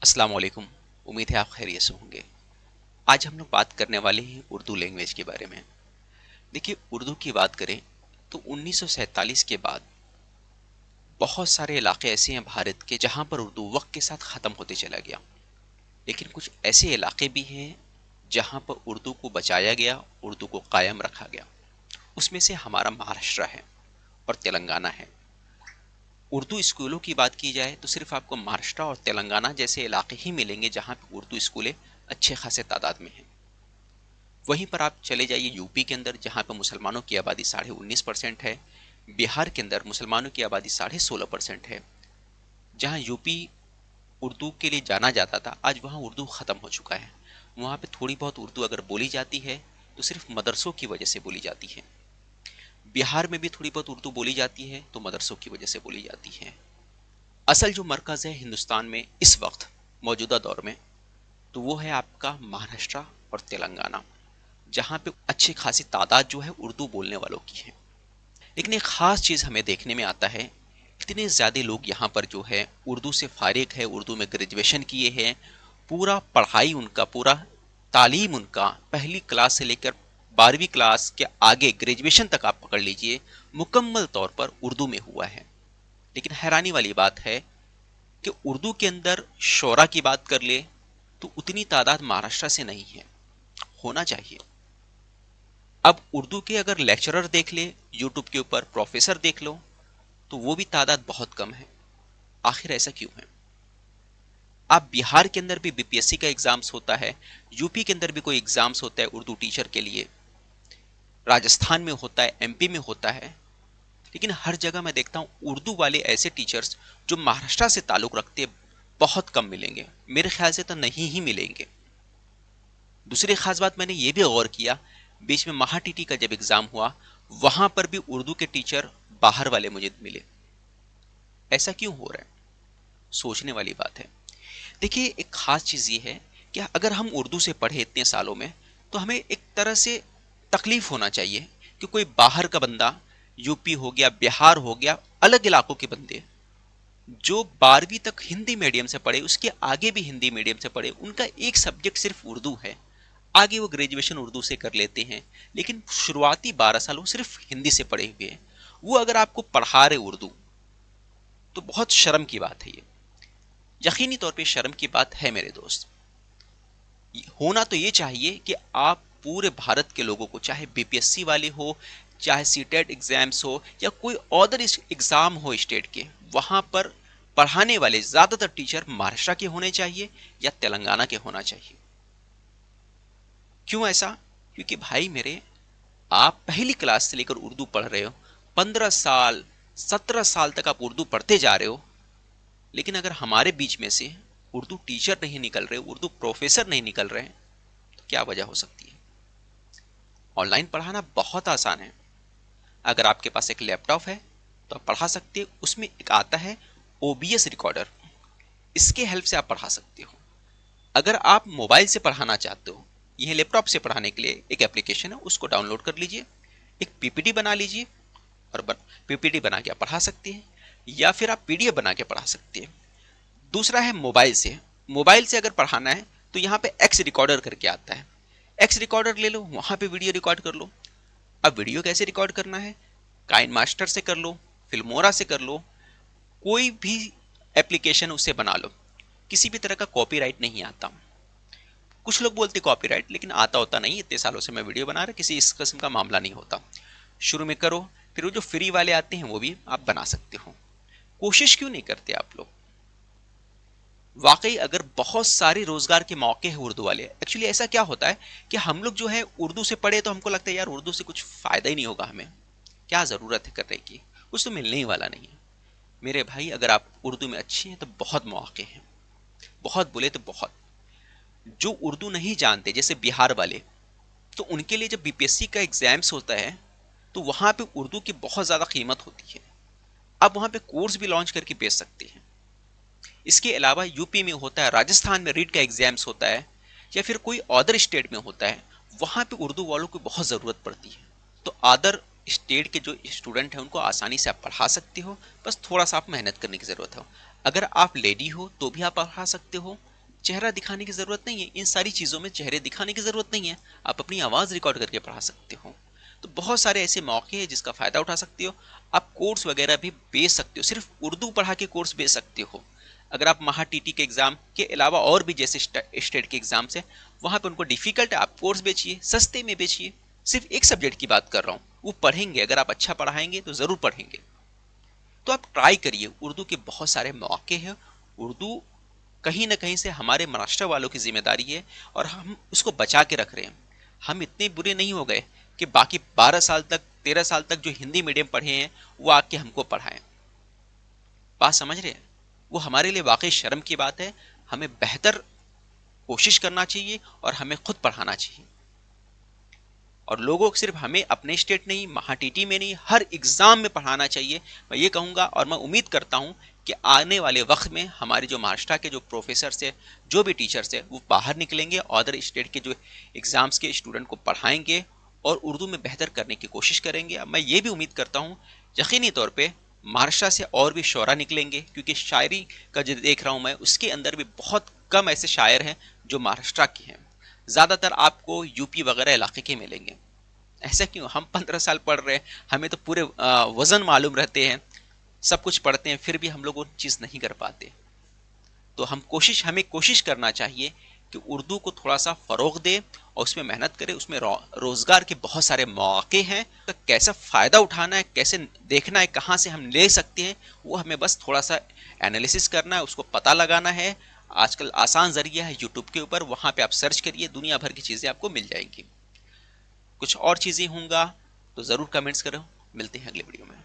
अस्सलाम वालेकुम। उम्मीद है आप खैरियत से होंगे। आज हम लोग बात करने वाले हैं उर्दू लैंग्वेज के बारे में। देखिए, उर्दू की बात करें तो 1947 के बाद बहुत सारे इलाके ऐसे हैं भारत के जहां पर उर्दू वक्त के साथ ख़त्म होते चला गया। लेकिन कुछ ऐसे इलाके भी हैं जहां पर उर्दू को बचाया गया, उर्दू को कायम रखा गया। उसमें से हमारा महाराष्ट्र है और तेलंगाना है। उर्दू स्कूलों की बात की जाए तो सिर्फ आपको महाराष्ट्र और तेलंगाना जैसे इलाके ही मिलेंगे जहां पर उर्दू स्कूलें अच्छे खासे तादाद में हैं। वहीं पर आप चले जाइए यूपी के अंदर, जहाँ पर मुसलमानों की आबादी 19.5% है। बिहार के अंदर मुसलमानों की आबादी 16.5% है। जहाँ यूपी उर्दू के लिए जाना जाता था, आज वहाँ उर्दू ख़त्म हो चुका है। वहाँ पे थोड़ी बहुत उर्दू अगर बोली जाती है तो सिर्फ मदरसों की वजह से बोली जाती है। बिहार में भी थोड़ी बहुत उर्दू बोली जाती है तो मदरसों की वजह से बोली जाती है। असल जो मरकज़ है हिंदुस्तान में इस वक्त मौजूदा दौर में, तो वो है आपका महाराष्ट्र और तेलंगाना, जहाँ पे अच्छी खासी तादाद जो है उर्दू बोलने वालों की है। लेकिन एक ख़ास चीज़ हमें देखने में आता है, इतने ज़्यादा लोग यहाँ पर जो है उर्दू से फारिग है, उर्दू में ग्रेजुएशन किए हैं। पूरा पढ़ाई उनका, पूरा तालीम उनका पहली क्लास से लेकर 12वीं क्लास के आगे ग्रेजुएशन तक आप पकड़ लीजिए, मुकम्मल तौर पर उर्दू में हुआ है। लेकिन हैरानी वाली बात है कि उर्दू के अंदर शोरा की बात कर ले तो उतनी तादाद महाराष्ट्र से नहीं है। होना चाहिए। अब उर्दू के अगर लेक्चरर देख ले, यूट्यूब के ऊपर प्रोफेसर देख लो, तो वो भी तादाद बहुत कम है। आखिर ऐसा क्यों है? आप बिहार के अंदर भी बीपीएससी का एग्जाम्स होता है, यूपी के अंदर भी कोई एग्जाम्स होता है उर्दू टीचर के लिए, राजस्थान में होता है, एमपी में होता है। लेकिन हर जगह मैं देखता हूँ उर्दू वाले ऐसे टीचर्स जो महाराष्ट्र से ताल्लुक रखते हैं बहुत कम मिलेंगे। मेरे ख्याल से तो नहीं ही मिलेंगे। दूसरी खास बात मैंने ये भी गौर किया, बीच में महाटीटी का जब एग्जाम हुआ, वहां पर भी उर्दू के टीचर बाहर वाले मुझे मिले। ऐसा क्यों हो रहा है? सोचने वाली बात है। देखिए, एक खास चीज ये है कि अगर हम उर्दू से पढ़े इतने सालों में, तो हमें एक तरह से तकलीफ होना चाहिए कि कोई बाहर का बंदा, यूपी हो गया, बिहार हो गया, अलग इलाकों के बंदे जो 12वीं तक हिंदी मीडियम से पढ़े, उसके आगे भी हिंदी मीडियम से पढ़े, उनका एक सब्जेक्ट सिर्फ उर्दू है, आगे वो ग्रेजुएशन उर्दू से कर लेते हैं, लेकिन शुरुआती 12 साल वो सिर्फ हिंदी से पढ़े हुए हैं। वो अगर आपको पढ़ा रहे उर्दू, तो बहुत शर्म की बात है ये। यकीनी तौर पे शर्म की बात है मेरे दोस्त। होना तो ये चाहिए कि आप पूरे भारत के लोगों को, चाहे बीपीएससी वाले हो, चाहे सीटेट एग्जाम्स हो, या कोई अदर एग्जाम हो स्टेट के, वहां पर पढ़ाने वाले ज्यादातर टीचर महाराष्ट्र के होने चाहिए या तेलंगाना के होना चाहिए। क्यों ऐसा? क्योंकि भाई मेरे, आप पहली क्लास से लेकर उर्दू पढ़ रहे हो, 15 साल 17 साल तक आप उर्दू पढ़ते जा रहे हो, लेकिन अगर हमारे बीच में से उर्दू टीचर नहीं निकल रहे, उर्दू प्रोफेसर नहीं निकल रहे, तो क्या वजह हो सकती है? ऑनलाइन पढ़ाना बहुत आसान है। अगर आपके पास एक लैपटॉप है तो आप पढ़ा सकते हो। उसमें एक आता है ओबीएस रिकॉर्डर, इसके हेल्प से आप पढ़ा सकते हो। अगर आप मोबाइल से पढ़ाना चाहते हो, यह लैपटॉप से पढ़ाने के लिए एक एप्लीकेशन है, उसको डाउनलोड कर लीजिए, एक पीपीटी बना लीजिए और पीपीटी बना के आप पढ़ा सकते हैं, या फिर आप पीडीएफ बना के पढ़ा सकते हैं। दूसरा है मोबाइल से। मोबाइल से अगर पढ़ाना है तो यहाँ पे एक्स रिकॉर्डर करके आता है, एक्स रिकॉर्डर ले लो, वहाँ पे वीडियो रिकॉर्ड कर लो। अब वीडियो कैसे रिकॉर्ड करना है? काइन मास्टर से कर लो, फिल्मोरा से कर लो, कोई भी एप्लीकेशन उससे बना लो। किसी भी तरह का कॉपीराइट नहीं आता। कुछ लोग बोलते कॉपीराइट, लेकिन आता होता नहीं। इतने सालों से मैं वीडियो बना रहा, किसी इस किस्म का मामला नहीं होता। शुरू में करो, फिर वो जो फ्री वाले आते हैं वो भी आप बना सकते हो। कोशिश क्यों नहीं करते आप लोग? वाकई अगर बहुत सारे रोजगार के मौके हैं उर्दू वाले, एक्चुअली ऐसा क्या होता है कि हम लोग जो है उर्दू से पढ़े तो हमको लगता है यार उर्दू से कुछ फायदा ही नहीं होगा, हमें क्या जरूरत है करने की, कुछ तो मिलने ही वाला नहीं है। मेरे भाई, अगर आप उर्दू में अच्छे हैं तो बहुत मौके हैं, बहुत बोले तो बहुत। जो उर्दू नहीं जानते जैसे बिहार वाले, तो उनके लिए जब बीपीएससी का एग्जाम्स होता है तो वहां पे उर्दू की बहुत ज्यादा कीमत होती है। आप वहां पे कोर्स भी लॉन्च करके बेच सकते हैं। इसके अलावा यूपी में होता है, राजस्थान में रीट का एग्जाम्स होता है, या फिर कोई अदर स्टेट में होता है, वहां पे उर्दू वालों को बहुत ज़रूरत पड़ती है। तो अदर स्टेट के जो स्टूडेंट हैं उनको आसानी से आप पढ़ा सकते हो, बस थोड़ा सा आप मेहनत करने की ज़रूरत हो। अगर आप लेडी हो तो भी आप पढ़ा सकते हो, چہرہ دکھانے کی ضرورت نہیں ہے، ان ساری چیزوں میں چہرے دکھانے کی ضرورت نہیں ہے، آپ اپنی آواز ریکارڈ کر کے پڑھا سکتے ہو۔ تو بہت سارے ایسے موقع ہیں جس کا فائدہ اٹھا سکتے ہو۔ آپ کورس وغیرہ بھی بیچ سکتے ہو، صرف اردو پڑھا کے کورس بیچ سکتے ہو۔ اگر آپ مہا ٹی ٹی کے ایگزام کے علاوہ اور بھی جیسے اسٹیٹ کے ایگزامس ہیں، وہاں پہ ان کو ڈیفیکلٹ ہے، آپ کورس بیچیے، سستے میں بیچیے۔ صرف ایک سبجیکٹ کی بات کر رہا ہوں، وہ پڑھیں گے، اگر آپ اچھا پڑھائیں گے تو ضرور پڑھیں گے۔ تو آپ ٹرائی کریے، اردو کے بہت سارے مواقع ہیں۔ اردو کہیں نہ کہیں سے ہمارے مہاراشٹر والوں کی ذمہ داری ہے، اور ہم اس کو بچا کے رکھ رہے ہیں۔ ہم اتنے برے نہیں ہو گئے کہ باقی 12 سال تک 13 سال تک جو ہندی میڈیم پڑھے ہیں وہ آ کے ہم کو پڑھائیں۔ بات سمجھ رہے ہیں؟ وہ ہمارے لیے واقعی شرم کی بات ہے۔ ہمیں بہتر کوشش کرنا چاہیے اور ہمیں خود پڑھانا چاہیے، اور لوگوں کو صرف ہمیں اپنے اسٹیٹ نہیں، مہا ٹی ٹی میں نہیں، ہر ایگزام میں پڑھانا چاہیے۔ میں یہ کہوں گا، اور میں امید کرتا ہوں کہ آنے والے وقت میں ہمارے جو مہاراشٹر کے جو پروفیسرس ہیں، جو بھی ٹیچرس ہیں، وہ باہر نکلیں گے، ادر اسٹیٹ کے جو ایگزامس کے اسٹوڈنٹ کو پڑھائیں گے اور اردو میں بہتر کرنے کی کوشش کریں گے۔ میں یہ بھی امید کرتا ہوں یقینی طور پہ مہاراشٹر سے اور بھی شعراء نکلیں گے، کیونکہ شاعری کا جو دیکھ رہا ہوں میں، اس کے اندر بھی بہت کم ایسے شاعر ہیں جو مہاراشٹر کے ہیں۔ زیادہ تر آپ کو یو پی وغیرہ علاقے کے ملیں گے۔ ایسا کیوں؟ ہم 15 سال پڑھ رہے ہیں، ہمیں تو پورے وزن معلوم رہتے ہیں، سب کچھ پڑھتے ہیں، پھر بھی ہم لوگ وہ چیز نہیں کر پاتے۔ تو ہمیں کوشش کرنا چاہیے کہ اردو کو تھوڑا سا فروغ دے اور اس میں محنت کرے۔ اس میں روزگار کے بہت سارے مواقع ہیں، تو کیسا فائدہ اٹھانا ہے، کیسے دیکھنا ہے، کہاں سے ہم لے سکتے ہیں، وہ ہمیں بس تھوڑا سا انالیسس کرنا ہے، اس کو پتہ لگانا ہے۔ آج کل آسان ذریعہ ہے یوٹیوب کے اوپر، وہاں پہ آپ سرچ کریے، دنیا بھر کی چیزیں آپ کو مل جائیں گی۔ کچھ اور چیزیں ہوں گا تو ضرور کمنٹس کرو۔ ملتے ہیں اگلے ویڈیو میں۔